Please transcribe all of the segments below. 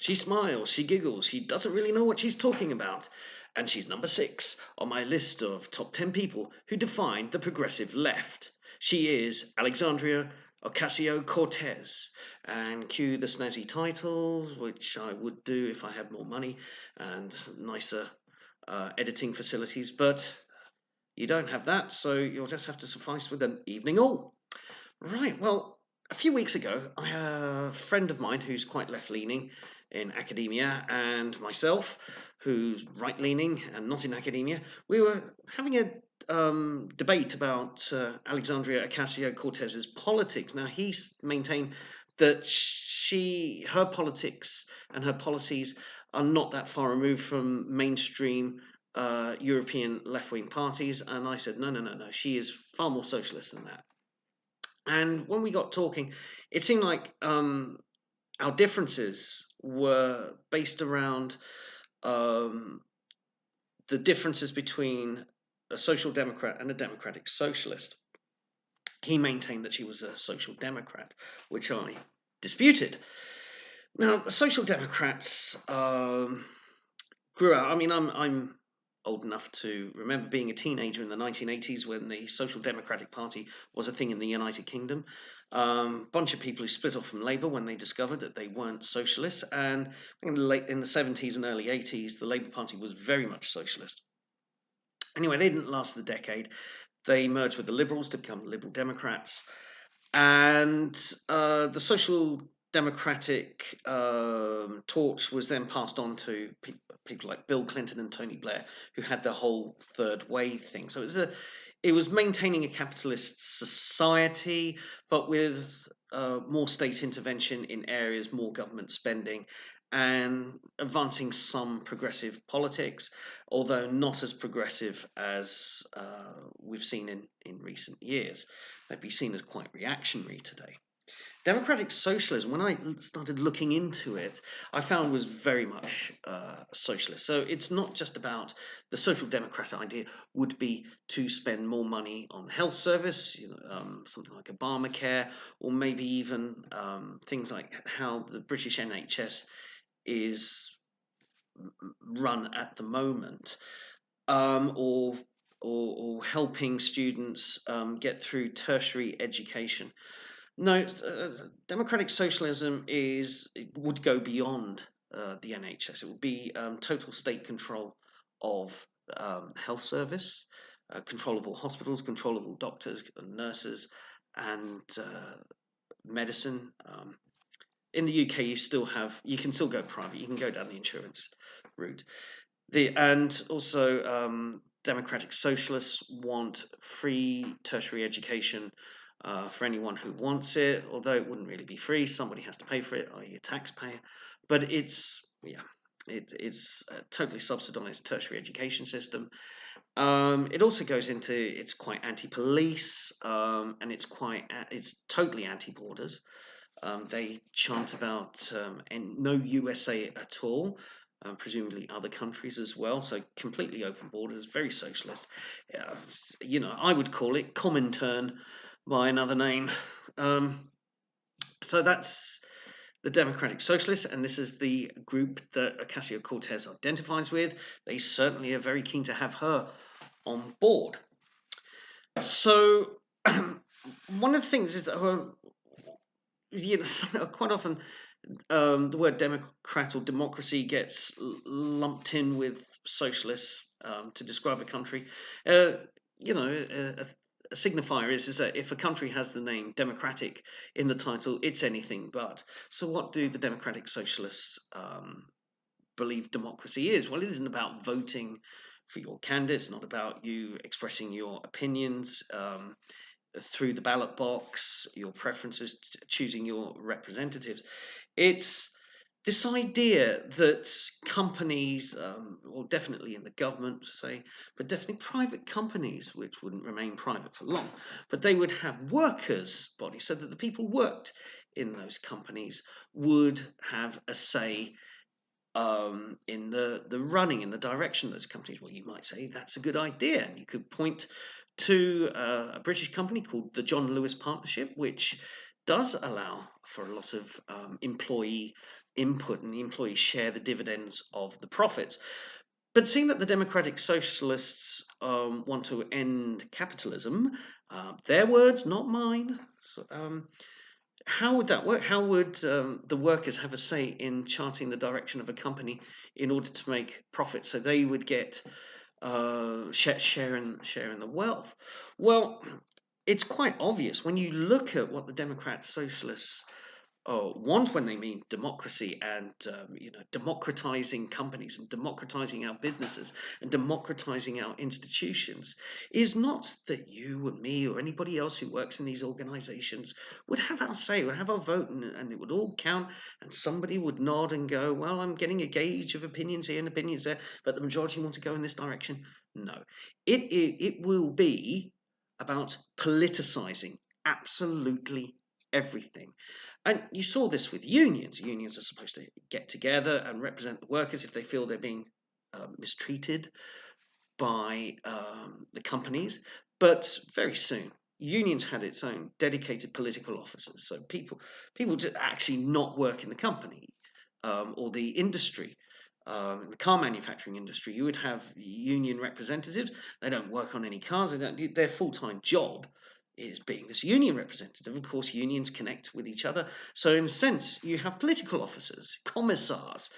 She smiles, she giggles, she doesn't really know what she's talking about. And she's number 6 on my list of top 10 people who define the progressive left. She is Alexandria Ocasio Cortez. And cue the snazzy titles, which I would do if I had more money and nicer editing facilities. But you don't have that, so you'll just have to suffice with an evening all. Right, well, a few weeks ago, a friend of mine who's quite left-leaning in academia and myself, who's right-leaning and not in academia, we were having a debate about Alexandria Ocasio-Cortez's politics. Now, he's maintained that her politics and her policies are not that far removed from mainstream European left-wing parties, and I said, no, she is far more socialist than that. And when we got talking, it seemed like our differences were based around the differences between a social democrat and a democratic socialist. He maintained that she was a social democrat, which I disputed. Now, the social democrats grew out. I mean, I'm old enough to remember being a teenager in the 1980s when the Social Democratic Party was a thing in the United Kingdom. Bunch of people who split off from Labour when they discovered that they weren't socialists, and in the 70s and early 80s, the Labour Party was very much socialist. Anyway, they didn't last the decade. They merged with the Liberals to become Liberal Democrats, and the Social Democratic torch was then passed on to people like Bill Clinton and Tony Blair, who had the whole third way thing. So it was maintaining a capitalist society, but with more state intervention in areas, more government spending, and advancing some progressive politics, although not as progressive as we've seen in recent years. They'd be seen as quite reactionary today. Democratic socialism, when I started looking into it, I found was very much socialist. So it's not just about the social democrat idea would be to spend more money on health service, something like Obamacare, or maybe even things like how the British NHS is run at the moment, or helping students get through tertiary education. No, democratic socialism would go beyond the NHS. It would be total state control of health service, control of all hospitals, control of all doctors and nurses, and medicine. In the UK, you can still go private. You can go down the insurance route. And also, democratic socialists want free tertiary education for anyone who wants it, although it wouldn't really be free. Somebody has to pay for it, i.e. a taxpayer. But it's a totally subsidised tertiary education system. It also goes into, it's quite anti-police, and it's totally anti-borders. They chant about no USA at all. Presumably other countries as well, so completely open borders, very socialist. I would call it Comintern by another name. So that's the Democratic Socialists, and this is the group that Ocasio-Cortez identifies with. They certainly are very keen to have her on board. So one of the things is that quite often the word democrat or democracy gets lumped in with socialists to describe a country. A signifier is that if a country has the name democratic in the title, it's anything but. So what do the democratic socialists believe democracy is? Well, it isn't about voting for your candidate. It's not about you expressing your opinions through the ballot box, your preferences, choosing your representatives. It's this idea that companies, or definitely in the government, say, but definitely private companies, which wouldn't remain private for long, but they would have workers' bodies, so that the people worked in those companies would have a say in the running, in the direction of those companies. Well, you might say that's a good idea, and you could point to a British company called the John Lewis Partnership, which does allow for a lot of employee input and the employees share the dividends of the profits. But seeing that the democratic socialists want to end capitalism, their words, not mine. So, how would that work? How would the workers have a say in charting the direction of a company in order to make profit? So they would get share in the wealth. Well, it's quite obvious when you look at what the Democrat Socialists want when they mean democracy and democratizing companies and democratizing our businesses and democratizing our institutions is not that you and me or anybody else who works in these organizations would have our say, would have our vote, and it would all count, and somebody would nod and go, well, I'm getting a gauge of opinions here and opinions there, but the majority want to go in this direction. No, it will be about politicizing absolutely everything. And you saw this with unions. Unions are supposed to get together and represent the workers if they feel they're being mistreated by the companies. But very soon, unions had its own dedicated political officers. So people just actually not work in the company or the industry. In the car manufacturing industry, you would have union representatives. They don't work on any cars. Their full-time job is being this union representative. Of course, unions connect with each other. So in a sense, you have political officers, commissars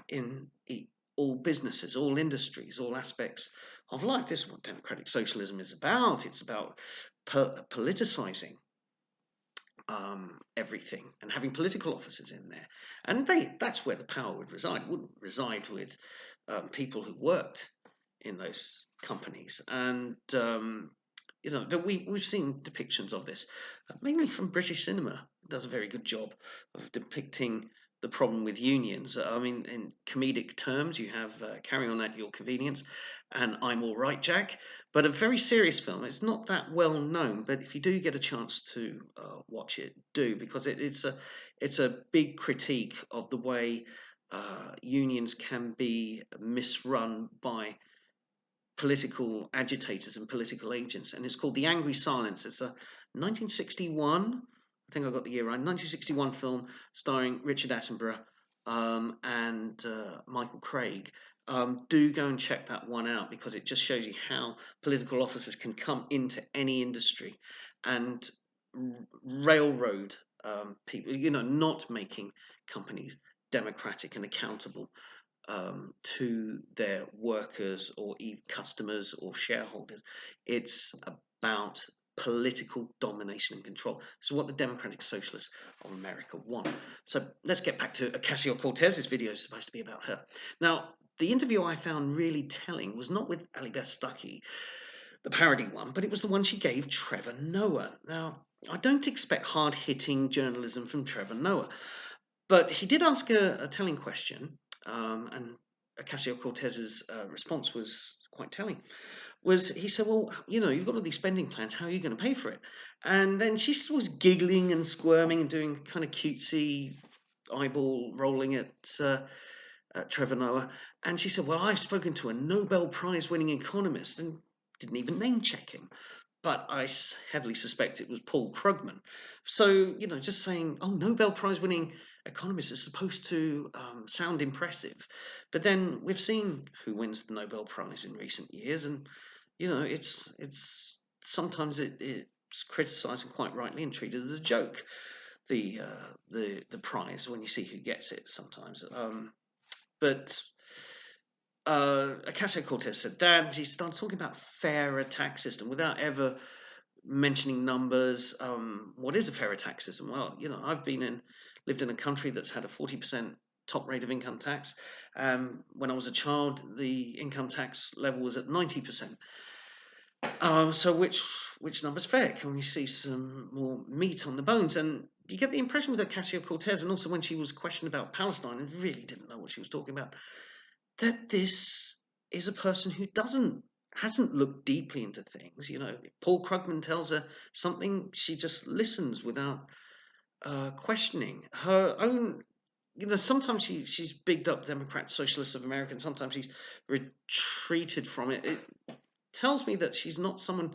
in all businesses, all industries, all aspects of life. This is what democratic socialism is about. It's about politicizing everything and having political officers in there. And that's where the power would reside. It wouldn't reside with people who worked in those companies. And we've seen depictions of this, mainly from British cinema. It does a very good job of depicting the problem with unions. I mean, in comedic terms, you have Carry On At Your Convenience and I'm All Right, Jack. But a very serious film. It's not that well known, but if you do get a chance to watch it, do, because it's a big critique of the way unions can be misrun by political agitators and political agents, and it's called The Angry Silence. It's a 1961, I think I got the year right, 1961 film starring Richard Attenborough and Michael Craig. Do go and check that one out, because it just shows you how political officers can come into any industry and railroad people, not making companies democratic and accountable to their workers or customers or shareholders. It's about political domination and control. So what the Democratic Socialists of America want. So let's get back to Ocasio Cortez. This video is supposed to be about her. Now, the interview I found really telling was not with Ali Stuckey, the parody one, but it was the one she gave Trevor Noah. Now, I don't expect hard-hitting journalism from Trevor Noah, but he did ask a telling question, and Ocasio Cortez's response was quite telling. He said, well, you've got all these spending plans, how are you going to pay for it? And then she was giggling and squirming and doing kind of cutesy eyeball rolling at Trevor Noah. And she said, well, I've spoken to a Nobel Prize winning economist, and didn't even name check him. But I heavily suspect it was Paul Krugman. So, just saying, oh, Nobel Prize winning economist is supposed to sound impressive. But then we've seen who wins the Nobel Prize in recent years. And, it's sometimes it's criticised, and quite rightly, and treated as a joke, the prize, when you see who gets it sometimes. But Ocasio Cortez said that. She started talking about fairer tax system without ever mentioning numbers. What is a fairer tax system? Well, I've lived in a country that's had a 40% top rate of income tax. When I was a child, the income tax level was at 90%. So which number's fair? Can we see some more meat on the bones? And you get the impression with Ocasio Cortez, and also when she was questioned about Palestine and really didn't know what she was talking about, that this is a person who hasn't looked deeply into things. Paul Krugman tells her something, she just listens without questioning her own. Sometimes she's bigged up Democrat Socialists of America, and sometimes she's retreated from it. It tells me that she's not someone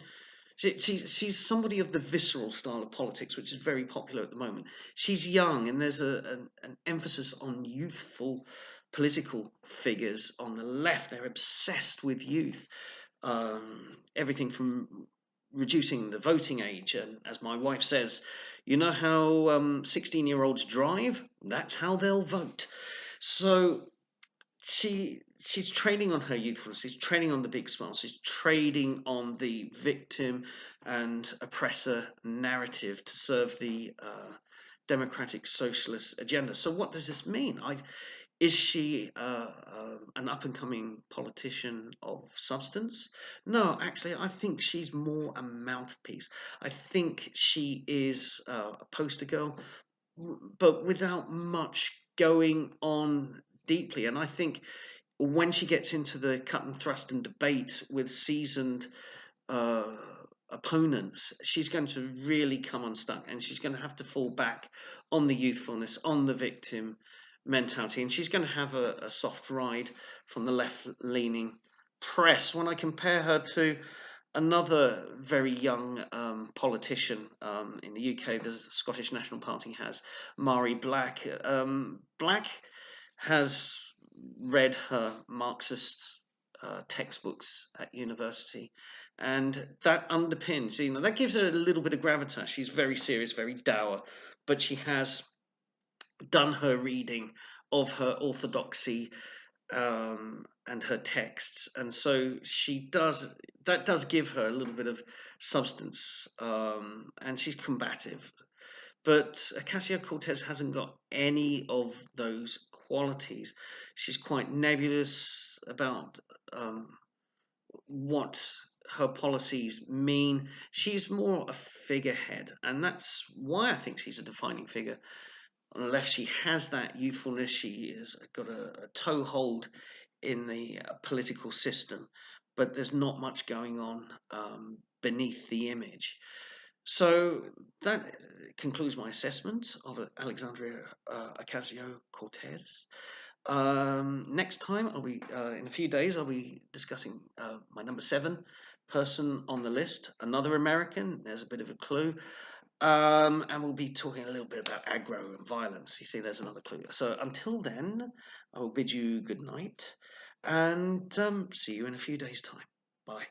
She's somebody of the visceral style of politics, which is very popular at the moment. She's young, and there's an emphasis on youthful political figures on the left. They're obsessed with youth. Everything from reducing the voting age, and as my wife says, you know how 16-year-olds drive? That's how they'll vote. So she's trading on her youthfulness. She's trading on the big smiles. She's trading on the victim and oppressor narrative to serve the democratic socialist agenda. So what does this mean? Is she an up and coming politician of substance? No, actually, I think she's more a mouthpiece. I think she is a poster girl, but without much going on deeply. And I think when she gets into the cut and thrust and debate with seasoned uh, opponents, she's going to really come unstuck, and she's going to have to fall back on the youthfulness, on the victim mentality, and she's going to have a soft ride from the left leaning press. When I compare her to another very young politician in the UK, the Scottish National Party has Mhairi Black. Black has read her Marxist textbooks at university, and that underpins, that gives her a little bit of gravitas. She's very serious, very dour, but she has done her reading of her orthodoxy and her texts, and so she does that does give her a little bit of substance, and she's combative. But Ocasio Cortez hasn't got any of those qualities. She's quite nebulous about what her policies mean. She's more a figurehead, and that's why I think she's a defining figure. On the left, she has that youthfulness. She has got a toehold in the political system, but there's not much going on beneath the image. So that concludes my assessment of Alexandria Ocasio Cortez. Next time, I'll be in a few days. I'll be discussing my number 7 person on the list, another American. There's a bit of a clue. And we'll be talking a little bit about aggro and violence. You see, there's another clue. So until then, I will bid you good night and see you in a few days' time. Bye.